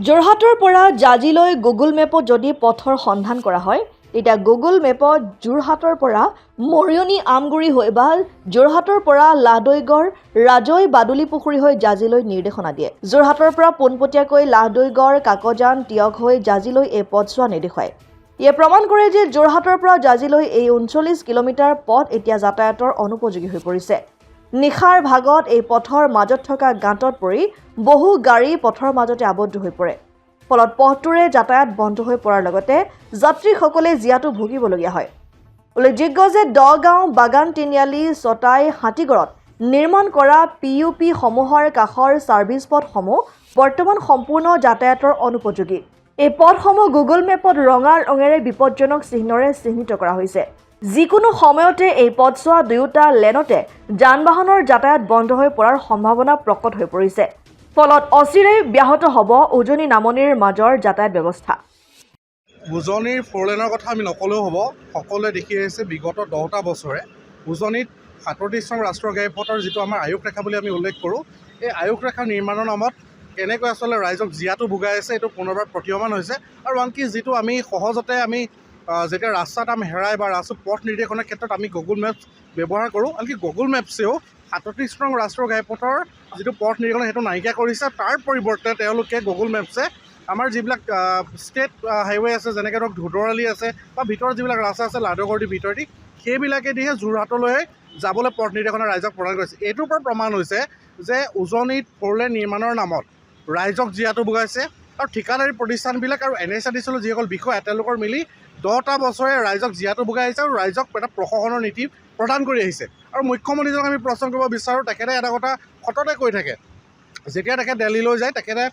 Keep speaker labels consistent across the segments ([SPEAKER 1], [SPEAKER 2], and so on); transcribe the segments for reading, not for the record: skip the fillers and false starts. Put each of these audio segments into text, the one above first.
[SPEAKER 1] যোৰহাটৰ পৰা জাজিলৈ গুগল মেপত যদি পথৰ সন্ধান কৰা হয় তেতিয়া গুগল মেপত যোৰহাটৰ পৰা মৰিয়নি আমগুৰি হৈ বা যোৰহাটৰ পৰা লাহদৈগড় ৰাজৈ বাদুলি পুখুৰী হৈ জাজিলৈ নিৰ্দেশনা দিয়ে। যোৰহাটৰ পৰা পোনপটীয়াকৈ লাহদৈগড় কাকজান টিয়ক হৈ জাজিলৈ এই পথছোৱা নেদেখুৱায়। ইয়ে প্ৰমাণ কৰে যে যোৰহাটৰ পৰা জাজিলৈ এই ৩৯ কিলোমিটাৰ পথ এতিয়া যাতায়াতৰ অনুপযোগী হৈ পৰিছে। নিশাৰ ভাগত এই পথৰ মাজত থকা গাঁতত পৰি বহু গাড়ী পথৰ মাজতে আবদ্ধ হৈ পৰে। ফলত পথটোৰে যাতায়াত বন্ধ হৈ পৰাৰ লগতে যাত্ৰীসকলে জীয়াতু ভুগিবলগীয়া হয়। উল্লেখযোগ্য যে দগাঁও বাগান তিনিআলি চটাই হাতীগড়ত নিৰ্মাণ কৰা PUP সমূহৰ কাষৰ ছাৰ্ভিচ পথসমূহ বৰ্তমান সম্পূৰ্ণ যাতায়াতৰ অনুপযোগী। এই পথসমূহ গুগল মেপত ৰঙা ৰঙেৰে বিপদজনক চিহ্নৰে চিহ্নিত কৰা হৈছে। যিকোনো সময়তে এই পথছোৱা দুয়োটা লেনতে যান-বাহনৰ যাতায়াত বন্ধ হৈ পৰাৰ সম্ভাৱনা প্ৰকট হৈ পৰিছে। ফলত অচিৰেই ব্যাহত হ'ব উজনি নামনিৰ মাজৰ যাতায়াত ব্যৱস্থা।
[SPEAKER 2] উজনিৰ ফ'ৰলেনৰ কথা আমি নকলেও হ'ব, সকলোৱে দেখি আহিছে বিগত 10টা বছৰে উজনিত 37নং ৰাষ্ট্ৰীয় ঘাইপথৰ যিটো আমাৰ আয়ুস ৰেখা বুলি আমি উল্লেখ কৰোঁ, এই আয়ুস ৰেখা নিৰ্মাণৰ নামত কেনেকৈ আচলতে ৰাইজক জীয়াতু ভুগাই আছে এইটো পুনৰবাৰ প্ৰতীয়মান হৈছে। আৰু আনকি যিটো আমি সহজতে আমি যেতিয়া ৰাস্তাত আমি হেৰাই বা ৰাস্তাত পথ নিৰ্দেশনৰ ক্ষেত্ৰত আমি গুগল মেপছ ব্যৱহাৰ কৰোঁ, আনকি গুগল মেপছেও 37নং ৰাষ্ট্ৰীয় ঘাইপথৰ যিটো পথ নিৰ্দেশন সেইটো নাইকিয়া কৰিছে। তাৰ পৰিৱৰ্তে তেওঁলোকে গুগল মেপছে আমাৰ যিবিলাক ষ্টেট হাইৱে আছে, যেনেকৈ ধৰক ধুদৰালি আছে বা ভিতৰত যিবিলাক ৰাস্তা আছে লাহদৈগড় ভিতৰেদি, সেইবিলাকেদিহে যোৰহাটলৈ যাবলৈ পথ নিৰ্দেশনা ৰাইজক প্ৰদান কৰিছে। এইটোৰ পৰা প্ৰমাণ হৈছে যে উজনিত ফ'ৰলেন নিৰ্মাণৰ নামত ৰাইজক জীয়াতু ভুগাইছে। আৰু ঠিকাদাৰী প্ৰতিষ্ঠানবিলাক আৰু NHRTCৰ যিসকল বিষয়া তেওঁলোকৰ মিলি 10টা বছৰে ৰাইজক জীয়াতু ভুগাই আহিছে আৰু ৰাইজক এটা প্ৰশাসনৰ নীতি প্ৰদান কৰি আহিছে। আৰু মুখ্যমন্ত্ৰীজনক আমি প্ৰশ্ন কৰিব বিচাৰোঁ, তেখেতে এটা কথা সততে কৈ থাকে, যেতিয়া তেখেত দিল্লীলৈ যায় তেখেতে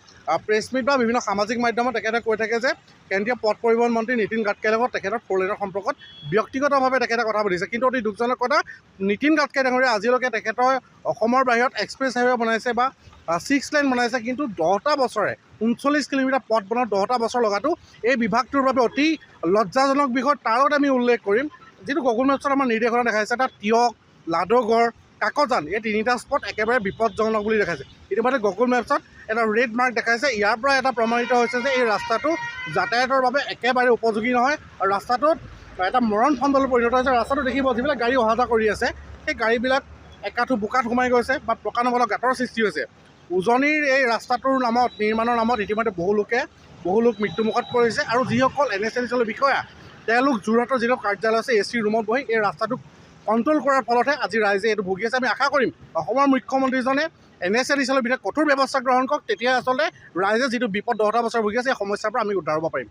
[SPEAKER 2] প্ৰেছ মিট বা বিভিন্ন সামাজিক মাধ্যমত তেখেতে কৈ থাকে যে কেন্দ্ৰীয় পথ পৰিবহণ মন্ত্ৰী নীতিন গাডকাৰীৰ লগত তেখেতৰ ফ'ৰলেনৰ সম্পৰ্কত ব্যক্তিগতভাৱে তেখেতে কথা পাতিছে। কিন্তু অতি দুখজনক কথা, নীতিন গাডকাৰী ডাঙৰীয়া আজিলৈকে তেখেতৰ অসমৰ বাহিৰত এক্সপ্ৰেছ হাইৱে বনাইছে বা 6 লেন বনাইছে, কিন্তু 10টা বছৰে 39 কিলোমিটাৰ পথ বনোৱা 10টা বছৰ লগাটো এই বিভাগটোৰ বাবে অতি লজ্জাজনক বিষয়। তাৰ লগত আমি উল্লেখ কৰিম যিটো গুগল মেপছত আমাৰ নিৰ্দেশনা দেখাইছে, তাত টিয়ক, লাহদৈগড়, কাকজান এই 3টা স্পট একেবাৰে বিপদজনক বুলি দেখাইছে। ইতিমধ্যে গুগল মেপছত এটা ৰেড মাৰ্ক দেখাইছে। ইয়াৰ পৰা এটা প্ৰমাণিত হৈছে যে এই ৰাস্তাটো যাতায়াতৰ বাবে একেবাৰে উপযোগী নহয় আৰু ৰাস্তাটোত এটা মৰণ ফন্দলৈ পৰিণত হৈছে। ৰাস্তাটো দেখিব, যিবিলাক গাড়ী অহা যোৱা কৰি আছে সেই গাড়ীবিলাক একাঠু বোকাত সোমাই গৈছে বা প্ৰকাণ্ড গাঁতৰ সৃষ্টি হৈছে। উজনিৰ এই ৰাস্তাটোৰ নামত নিৰ্মাণৰ নামত ইতিমধ্যে বহু লোক মৃত্যুমুখত পৰিছে। আৰু যিসকল NHRTCৰ বিষয়া তেওঁলোক যোৰহাটৰ যিটো কাৰ্যালয় আছে AC ৰুমত বহি এই ৰাস্তাটোক কণ্ট্ৰল কৰাৰ ফলতহে আজি ৰাইজে এইটো ভুগি আছে। আমি আশা কৰিম অসমৰ মুখ্যমন্ত্ৰীজনে NHRTCৰ বিৰুদ্ধে কঠোৰ ব্যৱস্থা গ্ৰহণ কৰক, তেতিয়া আচলতে ৰাইজে যিটো বিপদ 10টা বছৰ ভুগি আছে এই সমস্যাৰ পৰা আমি উদ্ধাৰ হ'ব পাৰিম।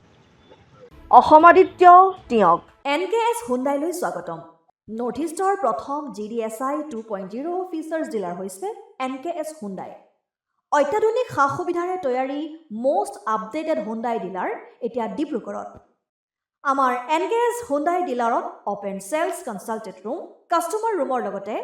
[SPEAKER 1] অসমাদিত্য টিয়ক NKS হুণ্ডাইলৈ স্বাগতম। নৰ্থ ইষ্টৰ প্ৰথম GDSI 2.0 ফিচাৰ্ছ ডিলাৰ হৈছে NKS হুণ্ডাই। অত্যাধুনিক সা সুবিধাৰে তৈয়াৰী মষ্ট আপডেটেড হুণ্ডাই ডিলাৰ এতিয়া ডিব্ৰুগড়ত। আমাৰ NKS হুণ্ডাই ডিলাৰত open sales consulted room, customer ৰুমৰ লগতে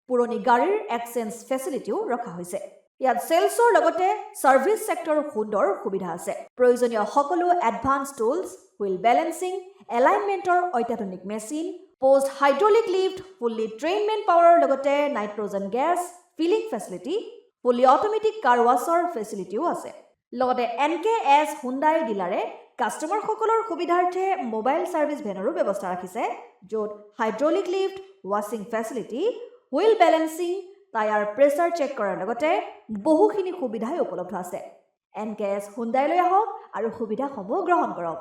[SPEAKER 1] পুৰণি গাড়ীৰ এক্সচেঞ্জ ফেচিলিটিও ৰখা হৈছে। ইয়াত চেলছৰ লগতে ছাৰ্ভিচ ছেক্টৰৰ সুন্দৰ সুবিধা আছে। প্ৰয়োজনীয় সকলো এডভান্স টুলছ, হুইল বেলেন্সিং, এলাইনমেণ্টৰ অত্যাধুনিক machine, post hydraulic lift, fully train men পাৱাৰৰ লগতে nitrogen gas filling facility, fully automatic car washer ফেচিলিটিও আছে। লগতে NKS হুণ্ডাই ডিলাৰে কাষ্টমাৰসকলৰ সুবিধাৰ্থে মোবাইল ছাৰ্ভিচ ভেনৰো ব্যৱস্থা ৰাখিছে, য'ত হাইড্ৰলিক লিফ্ট, ৱাশ্বিং facility, wheel balancing, tyre pressure check কৰাৰ লগতে বহুখিনি সুবিধাই উপলব্ধ আছে। NKS হুণ্ডাইলৈ আহক আৰু সুবিধাসমূহ গ্ৰহণ কৰক।